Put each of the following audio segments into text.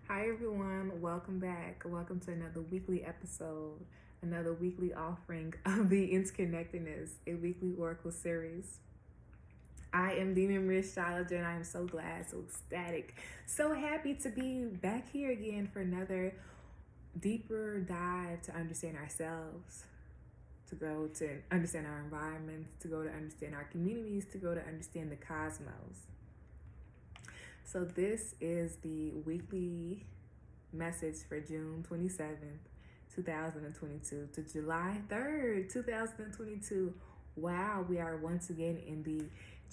Hi everyone, welcome back. Welcome to another weekly episode, another weekly offering of the Interconnected-ness, a weekly oracle series. I am TheeMemoryAstrologer, and I am so glad, so ecstatic, so happy to be back here again for another deeper dive to understand ourselves, to grow to understand our environment, to go to understand our communities, to go to understand the cosmos. So this is the weekly message for June 27th, 2022 to July 3rd, 2022. Wow, we are once again in the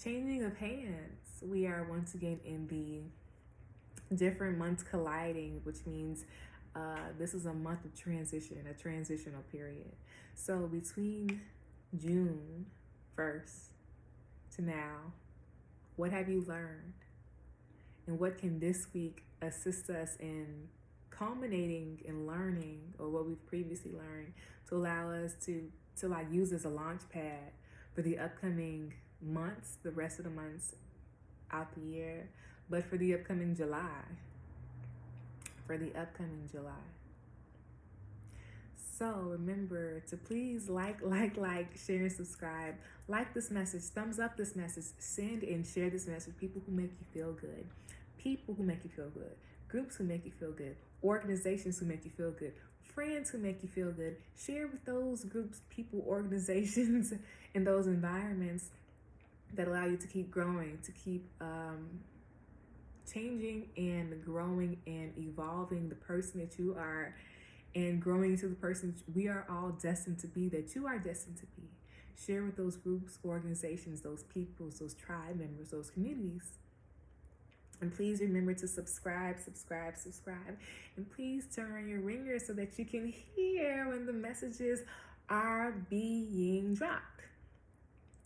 changing of hands. We are once again in the different months colliding, which means this is a month of transition, a transitional period. So between June 1st to now, what have you learned? And what can this week assist us in culminating and learning, or what we've previously learned, to allow us to like use as a launch pad for the upcoming months, the rest of the months out the year, but for the upcoming July. So remember to please like, share, and subscribe. Like this message, thumbs up this message, send and share this message. People who make you feel good. People who make you feel good. Groups who make you feel good. Organizations who make you feel good. Friends who make you feel good. Share with those groups, people, organizations, and those environments that allow you to keep growing, to keep changing and growing and evolving the person that you are, and growing into the person we are all destined to be, that you are destined to be. Share with those groups, organizations, those peoples, those tribe members, those communities. And please remember to subscribe. And please turn on your ringer so that you can hear when the messages are being dropped.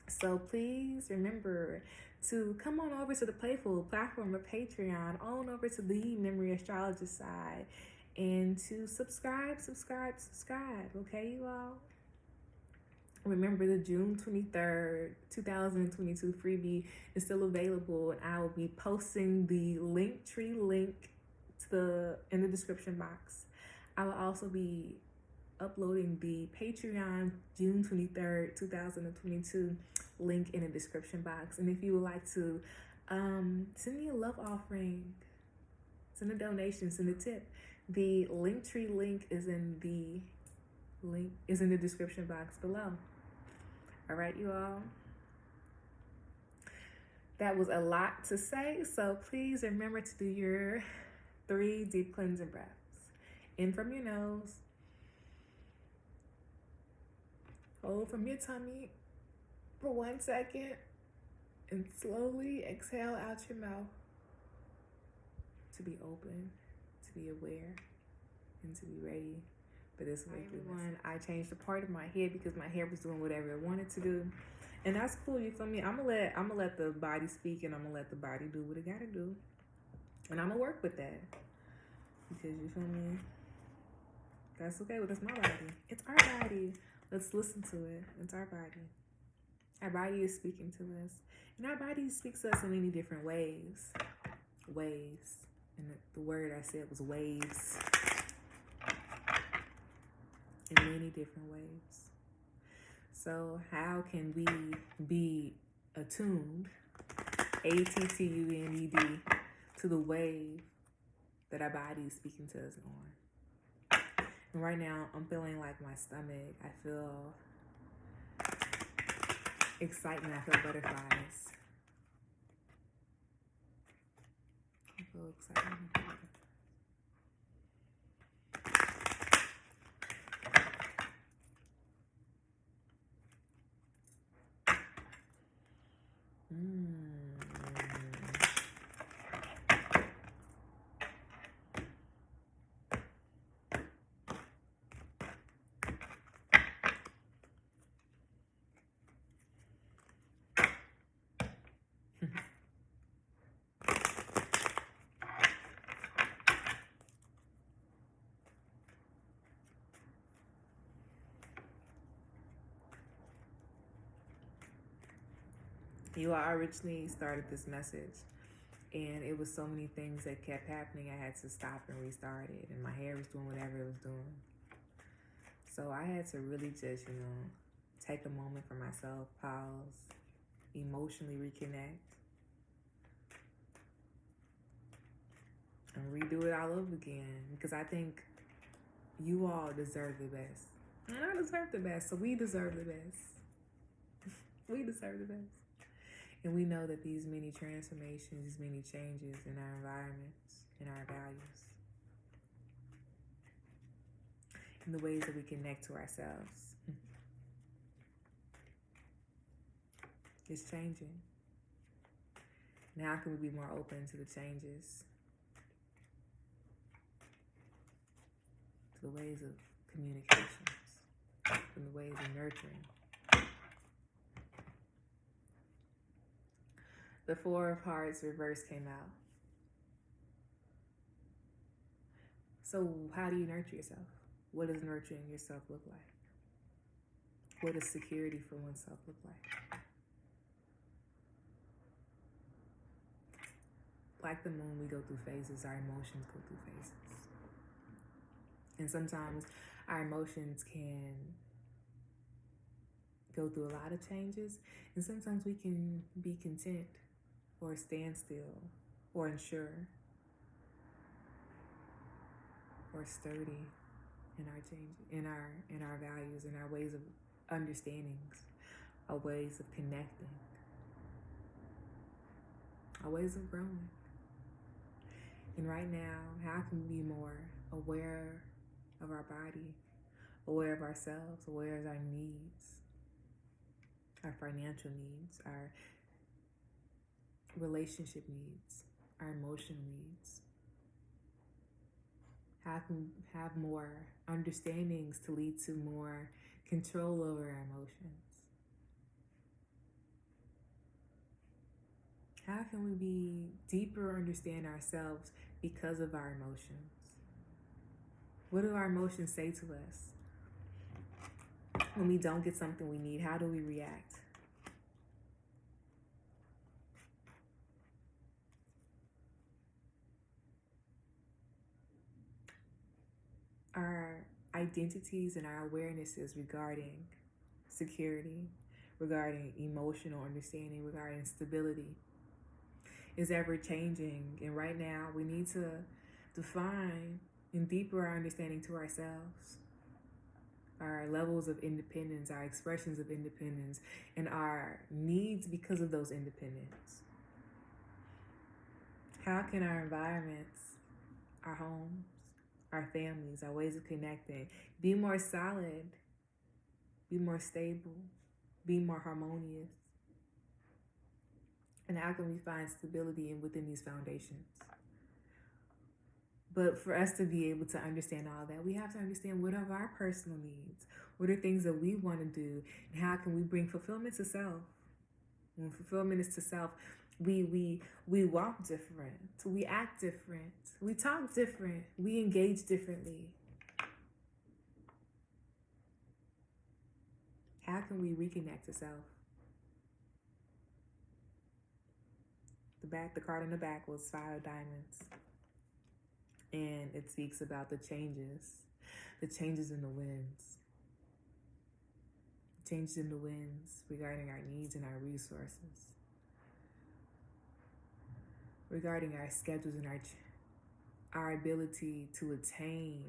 So please remember to come on over to the Playful platform of Patreon, on over to the Memory Astrologer side, and to subscribe. Okay, you all? Remember, the June 23rd, 2022 freebie is still available, and I will be posting the Linktree link in the description box. I will also be uploading the Patreon June 23rd, 2022 link in the description box. And if you would like to send me a love offering, send a donation, send a tip, the Linktree link is in the description box below. All right, you all. That was a lot to say, so please remember to do your 3 deep cleansing breaths. In from your nose, hold from your tummy for 1 second, and slowly exhale out your mouth. To be open, to be aware, and to be ready for this weekly one. I changed a part of my head because my hair was doing whatever it wanted to do, and that's cool. You feel me? I'm gonna let the body speak, and I'm gonna let the body do what it gotta do, and I'm gonna work with that because, you feel me? That's okay. Well, that's my body. It's our body. Let's listen to it. It's our body. Our body is speaking to us, and our body speaks to us in many different ways. And the word I said was waves. In many different ways. So how can we be attuned, ATTUNED, to the wave that our body is speaking to us on? And right now, I'm feeling like my stomach. I feel excitement. I feel butterflies. I feel excitement. You all originally started this message And it was so many things that kept happening. I had to stop and restart it. And my hair was doing whatever it was doing. So I had to really just, take a moment for myself, pause, emotionally reconnect, and redo it all over again. Because I think you all deserve the best. And I deserve the best. So we deserve the best. We deserve the best. And we know that these many transformations, these many changes in our environments, in our values, in the ways that we connect to ourselves, is changing. And how can we be more open to the changes, to the ways of communications, and the ways of nurturing? The Four of Hearts reverse came out. So how do you nurture yourself? What does nurturing yourself look like? What does security for oneself look like? Like the moon, we go through phases. Our emotions go through phases. And sometimes our emotions can go through a lot of changes. And sometimes we can be content or stand still or unsure or sturdy in our change, in our values, in our ways of understandings, our ways of connecting, our ways of growing. And right now, how can we be more aware of our body, aware of ourselves, aware of our needs, our financial needs, our relationship needs, our emotional needs? How can we have more understandings to lead to more control over our emotions? How can we be deeper understand ourselves because of our emotions? What do our emotions say to us? When we don't get something we need, how do we react? Our identities and our awarenesses regarding security, regarding emotional understanding, regarding stability is ever changing. And right now we need to define and deeper our understanding to ourselves, our levels of independence, our expressions of independence, and our needs because of those independence. How can our environments, our homes, our families, our ways of connecting be more solid, be more stable, be more harmonious? And how can we find stability within these foundations? But for us to be able to understand all that, we have to understand what are our personal needs, what are things that we want to do, and how can we bring fulfillment to self? When fulfillment is to self, we walk different, we act different, we talk different, we engage differently. How can we reconnect to self? The card in the back was 5 of Diamonds. And it speaks about the changes in the winds. Changes in the winds regarding our needs and our resources. Regarding our schedules and our ability to attain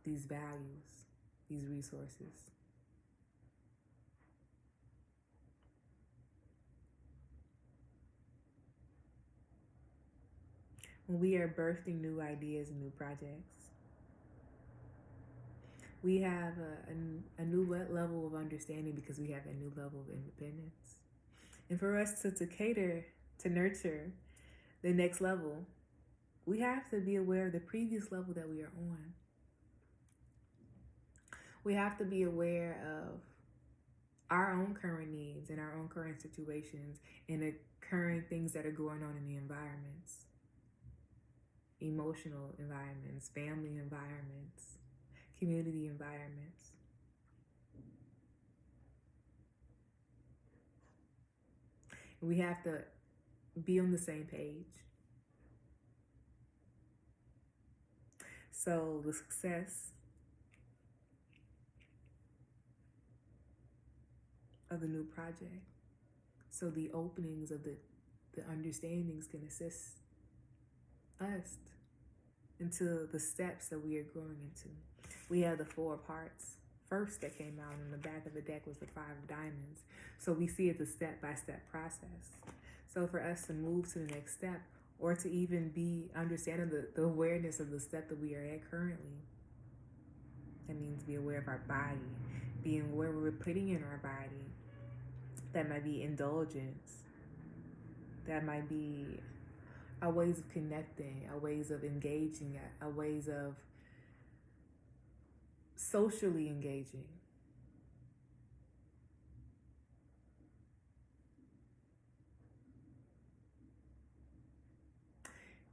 these values, these resources. When we are birthing new ideas and new projects, we have a new level of understanding because we have a new level of independence. And for us to cater, to nurture the next level, we have to be aware of the previous level that we are on. We have to be aware of our own current needs and our own current situations and the current things that are going on in the environments. Emotional environments, family environments, community environments. We have to be on the same page. So the success of the new project, so the openings of the understandings can assist us into the steps that we are growing into. We have the 4 parts first that came out, and the back of the deck was the 5 of diamonds. So we see it's a step-by-step process. So for us to move to the next step, or to even be understanding the awareness of the step that we are at currently, that means be aware of our body, being aware what we're putting in our body. That might be indulgence. That might be our ways of connecting, our ways of engaging, our ways of socially engaging.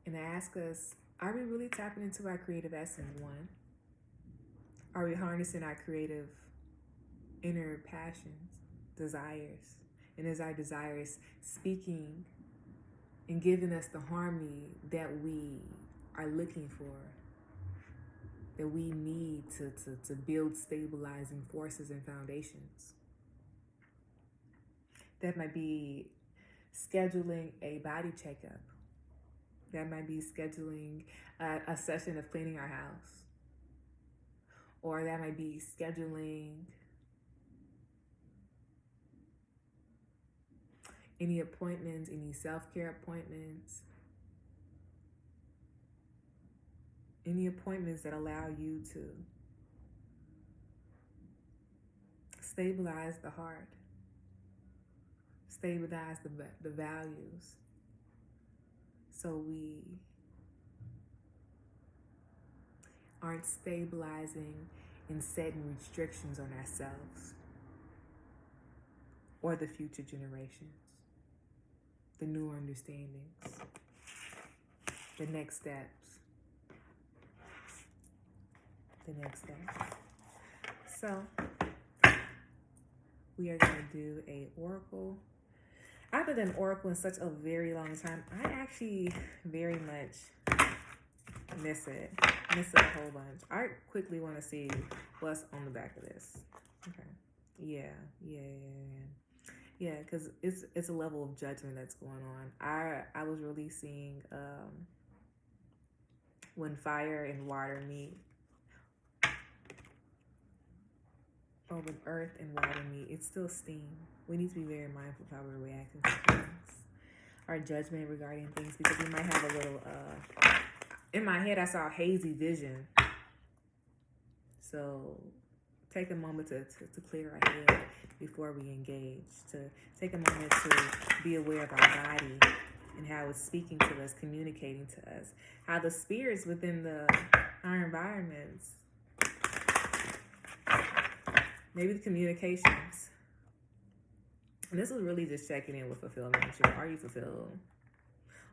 And I ask us, are we really tapping into our creative essence, one? Are we harnessing our creative inner passions, desires? And is our desires speaking and giving us the harmony that we are looking for, that we need to build stabilizing forces and foundations? That might be scheduling a body checkup. That might be scheduling a session of cleaning our house. Or that might be scheduling any appointments, any self-care appointments, any appointments that allow you to stabilize the heart, stabilize the values, so we aren't stabilizing and setting restrictions on ourselves or the future generations, the new understandings, the next steps, So we are going to do a oracle. I haven't done oracle in such a very long time. I actually very much miss it a whole bunch. I quickly want to see what's on the back of this. Okay. Yeah, because it's a level of judgment that's going on. I was really seeing when fire and water meet, or when earth and water meet, it's still steam. We need to be very mindful of how we're reacting to things. Our judgment regarding things, because we might have a little, in my head I saw a hazy vision. So take a moment to clear our head before we engage, to take a moment to be aware of our body and how it's speaking to us, communicating to us, how the spirits within our environments, maybe the communications. And this is really just checking in with fulfillment. Are you fulfilled?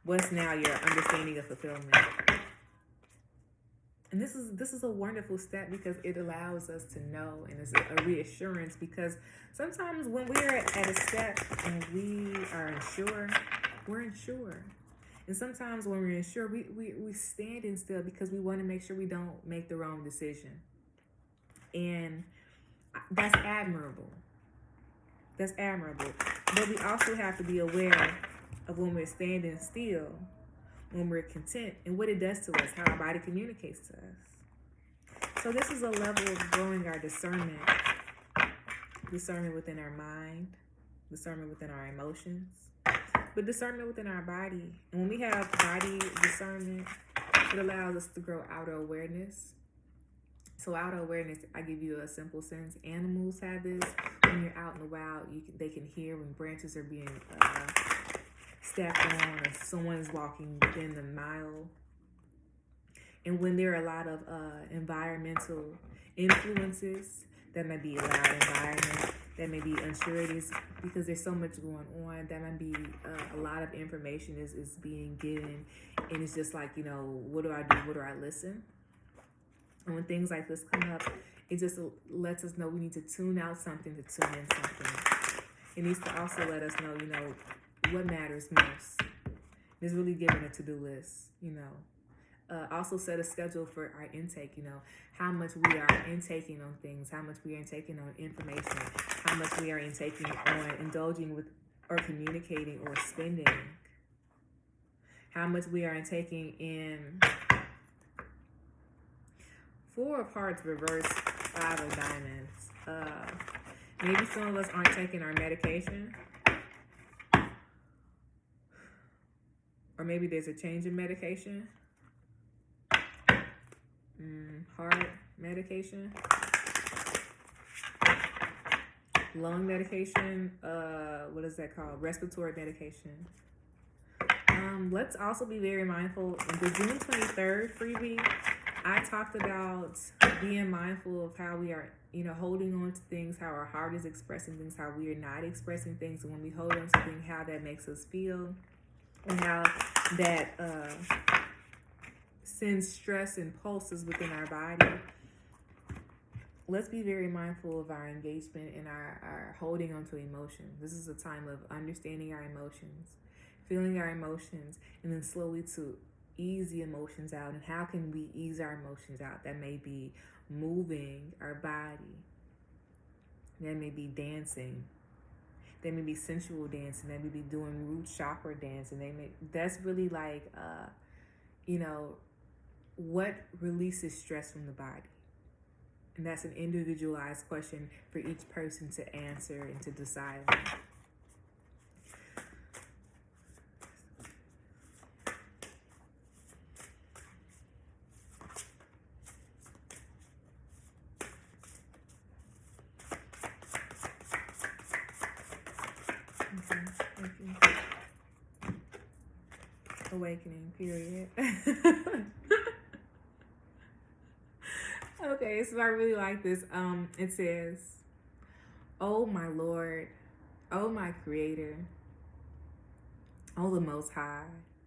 What's now your understanding of fulfillment? And this is a wonderful step, because it allows us to know, and it's a reassurance, because sometimes when we're at a step and we are unsure, we're unsure. And sometimes when we're unsure, we standing still because we want to make sure we don't make the wrong decision. And that's admirable. But we also have to be aware of when we're standing still, when we're content, and what it does to us, how our body communicates to us. So this is a level of growing our discernment within our mind, discernment within our emotions, but discernment within our body. And when we have body discernment, it allows us to grow outer awareness. So outer awareness, I give you a simple sense. Animals have this. When you're out in the wild, they can hear when branches are being stepped on, or someone's walking within the mile. And when there are a lot of environmental influences, that may be a loud environment, that may be unsureties, because there's so much going on, that might be a lot of information is being given, and it's just like, what do I do? What do I listen? And when things like this come up, it just lets us know we need to tune out something to tune in something. It needs to also let us know, what matters most. It's really giving a to-do list, you know. Also set a schedule for our intake, you know, how much we are intaking on things, how much we are intaking on information, how much we are intaking on indulging with or communicating or spending, how much we are intaking in 4 of Hearts reverse, 5 of Diamonds. Maybe some of us aren't taking our medication, or maybe there's a change in medication. Heart medication, lung medication, what is that called? Respiratory medication. Let's also be very mindful. In the June 23rd freebie, I talked about being mindful of how we are, you know, holding on to things, how our heart is expressing things, how we are not expressing things, and when we hold on to things, how that makes us feel, and how that sends stress and pulses within our body. Let's be very mindful of our engagement and our holding on to emotions. This is a time of understanding our emotions, feeling our emotions, and then slowly to ease the emotions out. And how can we ease our emotions out? That may be moving our body. That may be dancing. That may be sensual dancing. That may be doing root chakra dancing. That's really like, you know, what releases stress from the body. And that's an individualized question for each person to answer and to decide on. Awakening, period. Okay, so I really like this. It says, "Oh my Lord, oh my Creator, oh the Most High,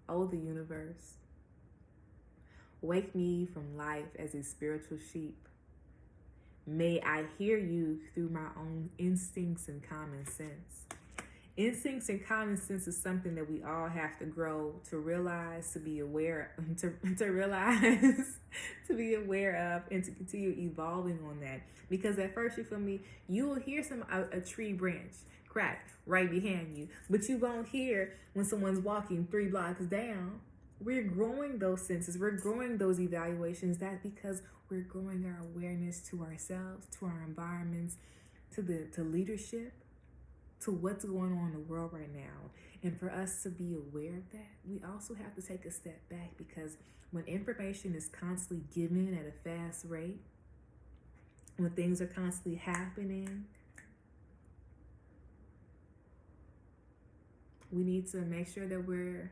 oh the universe, wake me from life as a spiritual sheep. May I hear you through my own instincts and common sense." Instincts and common sense is something that we all have to grow to realize, to be aware, to realize, to be aware of, and to continue evolving on that. Because at first, you feel me, you will hear a tree branch crack right behind you, but you won't hear when someone's walking 3 blocks down. We're growing those senses. We're growing those evaluations. That's because we're growing our awareness to ourselves, to our environments, to leadership, to what's going on in the world right now. And for us to be aware of that, we also have to take a step back, because when information is constantly given at a fast rate, when things are constantly happening, we need to make sure that we're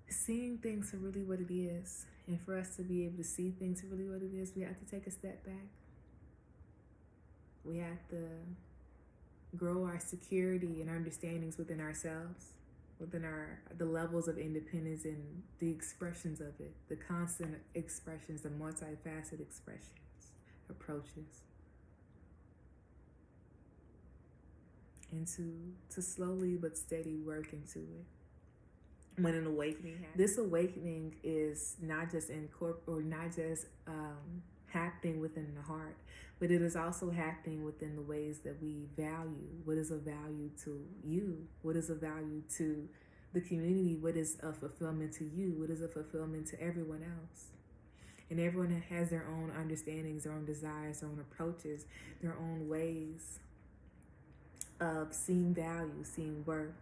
seeing things for really what it is. And for us to be able to see things for really what it is, we have to take a step back. We have to grow our security and understandings within ourselves, within the levels of independence and the expressions of it, the constant expressions, the multifaceted expressions, approaches, and to slowly but steady work into it. When an awakening happens, this awakening is not just happening within the heart, but it is also happening within the ways that we value. What is of value to you? What is of value to the community? What is a fulfillment to you? What is a fulfillment to everyone else? And everyone has their own understandings, their own desires, their own approaches, their own ways of seeing value, seeing worth.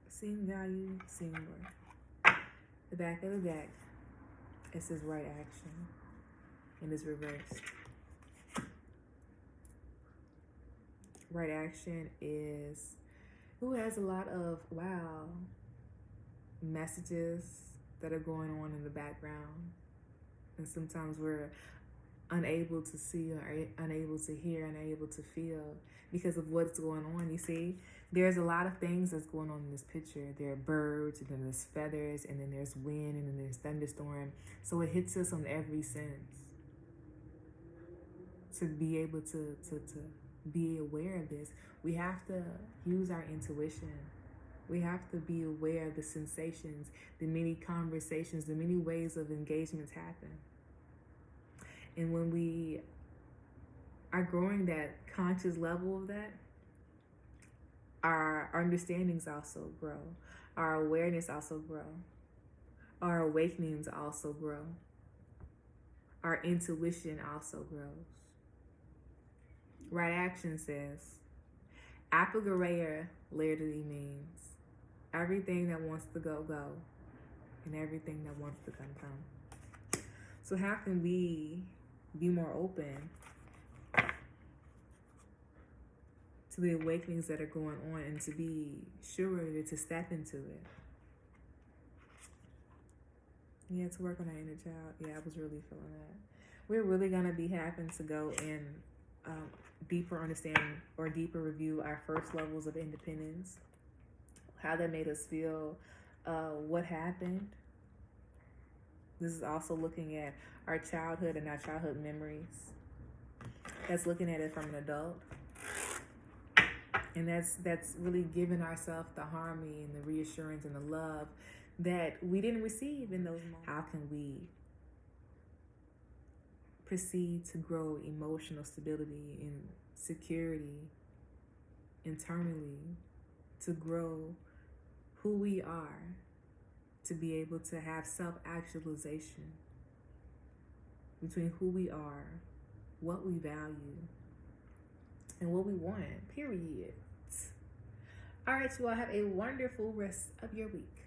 Seeing value, seeing worth. The back of the deck, it says right action, and it's reversed. Right action is who has a lot of messages that are going on in the background, and sometimes we're unable to see, or unable to hear, unable to feel because of what's going on. You see, there's a lot of things that's going on in this picture. There are birds, and then there's feathers, and then there's wind, and then there's thunderstorm. So it hits us on every sense to be able to be aware of this. We have to use our intuition. We have to be aware of the sensations, the many conversations, the many ways of engagements happen. And when we are growing that conscious level of that, our understandings also grow. Our awareness also grow. Our awakenings also grow. Our intuition also grows. Right action says, Apagareya literally means everything that wants to go, go. And everything that wants to come, come. So how can we be more open to the awakenings that are going on and to be sure to step into it? Yeah, to work on our inner child. Yeah, I was really feeling that. We're really going to be having to go in deeper understanding or deeper review our first levels of independence, how that made us feel, what happened. This is also looking at our childhood and our childhood memories. That's looking at it from an adult. And that's really giving ourselves the harmony and the reassurance and the love that we didn't receive in those moments. How can we proceed to grow emotional stability and security internally, to grow who we are, to be able to have self-actualization between who we are, what we value, and what we want, period. All right, you all have a wonderful rest of your week.